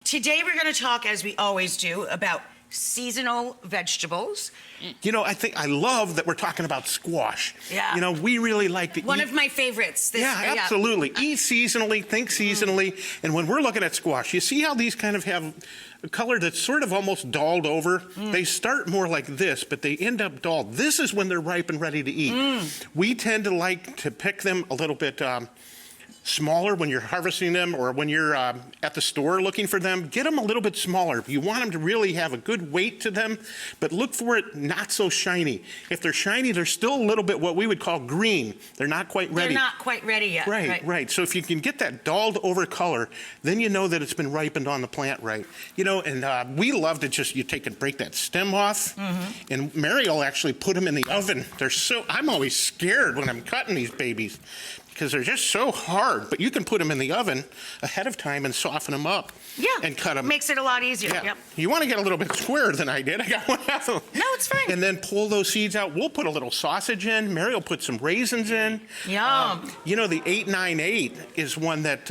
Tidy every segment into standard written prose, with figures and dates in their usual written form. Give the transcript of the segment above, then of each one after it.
Today we're going to talk, as we always do, about seasonal vegetables. You know, I love that we're talking about squash. Yeah. You know, we really like to One eat. of my favorites. Yeah, absolutely. Eat seasonally, think seasonally. And when we're looking at squash, you see how these kind of have a color that's sort of almost dulled over? They start more like this, but they end up dulled. This is when they're ripe and ready to eat. We tend to like to pick them a little bit smaller when you're harvesting them, or when you're at the store looking for them. Get them a little bit smaller. You want them to really have a good weight to them, but look for it not so shiny. If they're shiny, they're still a little bit what we would call green. They're not quite ready. They're not quite ready yet. Right. So if you can get that dulled over color, then you know that it's been ripened on the plant right. You know, and we love to just, you take and break that stem off, and Mary will actually put them in the oven. I'm always scared when I'm cutting these babies, because they're just so hard. But you can put them in the oven ahead of time and soften them up. Yeah. And cut them. Makes it a lot easier. Yeah. Yep. You want to get a little bit squarer than I did. I got one half of them. No, it's fine. And then pull those seeds out. We'll put a little sausage in. Mary will put some raisins in. Yum. You know, the 898 is one that,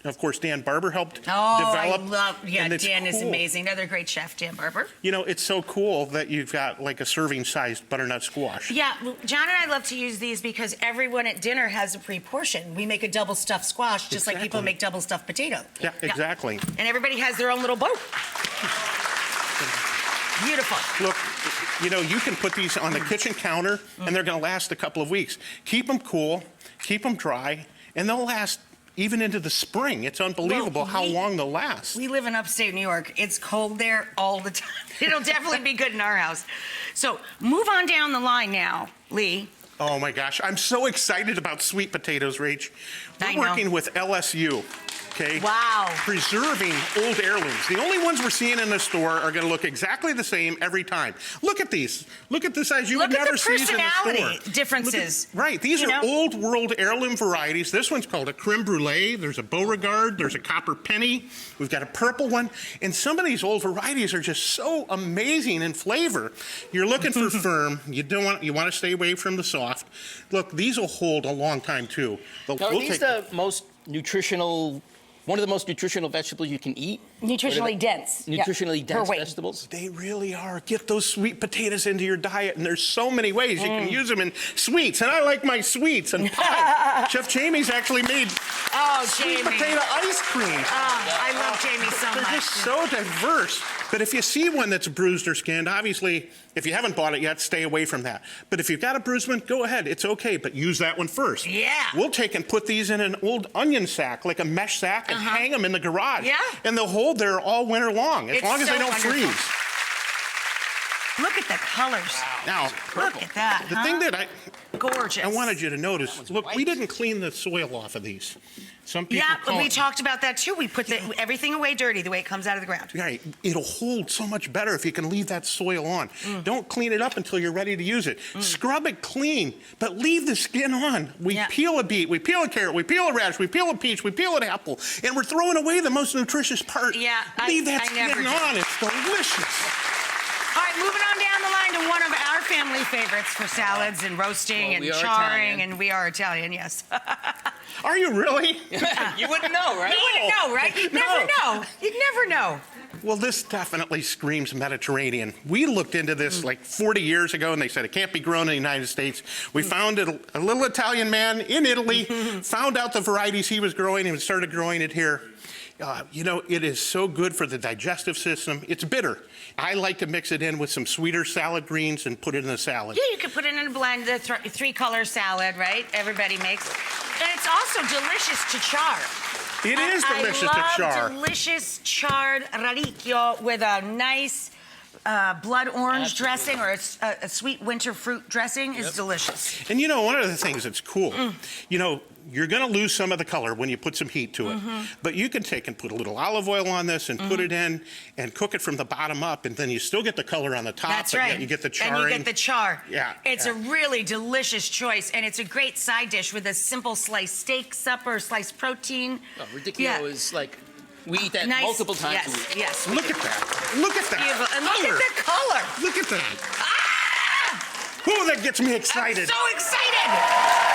of course, Dan Barber helped develop. Dan is amazing. Another great chef, Dan Barber. You know, it's so cool that you've got like a serving-sized butternut squash. Yeah, John and I love to use these because everyone at dinner has a pre-portion. We make a double stuffed squash just like people make double stuffed potato. Yeah, exactly. And everybody has their own little boat. Beautiful. Look, you know, you can put these on the kitchen counter and they're going to last a couple of weeks. Keep them cool, keep them dry, and they'll last even into the spring. It's unbelievable how long they'll last. We live in upstate New York. It's cold there all the time. It'll definitely be good in our house. So move on down the line now, Lee. Oh my gosh, I'm so excited about sweet potatoes, Rach. We're working with LSU. Okay. Wow. Preserving old heirlooms. The only ones we're seeing in the store are going to look exactly the same every time. Look at these. Look at the size. You would never see these in the store. Look at the personality differences. Right. These are old world heirloom varieties. This one's called a creme brulee. There's a Beauregard. There's a copper penny. We've got a purple one. And some of these old varieties are just so amazing in flavor. You're looking for firm. You want to stay away from the soft. Look, these will hold a long time too. Now, are these the most nutritional? One of the most nutritional vegetables you can eat? Nutritionally dense. Nutritionally dense vegetables? They really are. Get those sweet potatoes into your diet, and there's so many ways you can use them in sweets. And I like my sweets and pie. Chef Jamie's actually made sweet potato ice cream. I love Jamie so much. They're just so diverse. But if you see one that's bruised or skinned, obviously, if you haven't bought it yet, stay away from that. But if you've got a bruised one, go ahead. It's okay, but use that one first. Yeah. We'll take and put these in an old onion sack, like a mesh sack, and hang them in the garage. Yeah. And they'll hold there all winter long, as long as they don't freeze. Look at the colors. Now, look at that. The thing that gorgeous. I wanted you to notice, look, we didn't clean the soil off of these. Some people we talked about that too. We put everything away dirty the way it comes out of the ground. Right. It'll hold so much better if you can leave that soil on. Don't clean it up until you're ready to use it. Scrub it clean, but leave the skin on. We peel a beet, we peel a carrot, we peel a radish, we peel a peach, we peel an apple, and we're throwing away the most nutritious part. Yeah, leave that skin on. It's delicious. All right, moving on down the line to one of our family favorites for salads and roasting and charring, and we are Italian, yes. Are you really? You wouldn't know, right? You wouldn't know, right? You'd never know. You'd never know. Well, this definitely screams Mediterranean. We looked into this like 40 years ago, and they said it can't be grown in the United States. We found it, a little Italian man in Italy, found out the varieties he was growing, and started growing it here. You know, it is so good for the digestive system. It's bitter. I like to mix it in with some sweeter salad greens and put it in a salad. Yeah, you can put it in a blend, the three-color salad, right? Everybody makes. And it's also delicious to char. It is delicious to char. I love delicious charred radicchio with a nice blood orange dressing or a sweet winter fruit dressing is delicious. And you know, one of the things that's cool, you know, you're going to lose some of the color when you put some heat to it. But you can take and put a little olive oil on this and put it in and cook it from the bottom up, and then you still get the color on the top. That's right. You get the charring. And you get the char. Yeah. It's a really delicious choice, and it's a great side dish with a simple sliced steak supper, sliced protein. Oh, radicchio is like, we eat that multiple times a week. Yes. Look at that. Look at that. Beautiful. And look at the color. Look at that. Oh, that gets me excited. I'm so excited.